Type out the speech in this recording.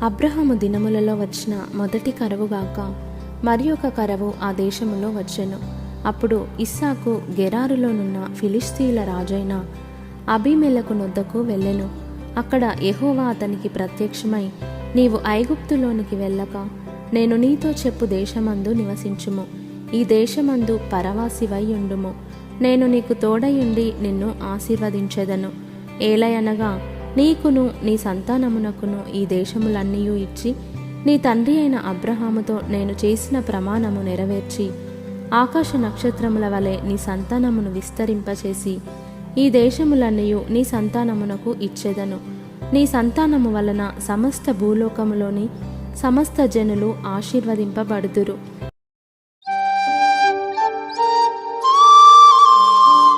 అబ్రహాము దినములలో వచ్చిన మొదటి కరువుగాక మరి ఒక కరువు ఆ దేశములో వచ్చెను. అప్పుడు ఇస్సాకు గెరారులోనున్న ఫిలిష్తీయుల రాజైన అబీమెలెకు నొద్దకు వెళ్ళెను. అక్కడ యెహోవా అతనికి ప్రత్యక్షమై, నీవు ఐగుప్తులోనికి వెళ్ళక నేను నీతో చెప్పు దేశమందు నివసించుము. ఈ దేశమందు పరవాసివై ఉండుము. నేను నీకు తోడయుండి నిన్ను ఆశీర్వదించెదను. ఏలయనగా నీకును నీ సంతానమునకును ఈ దేశములన్నీయూ ఇచ్చి, నీ తండ్రి అయిన అబ్రహాముతో నేను చేసిన ప్రమాణము నెరవేర్చి, ఆకాశ నక్షత్రముల వలె నీ సంతానమును విస్తరింపచేసి ఈ దేశములన్నీయూ నీ సంతానమునకు ఇచ్చెదను. నీ సంతానము వలన సమస్త భూలోకములోని సమస్త జనులు ఆశీర్వదింపబడుదురు.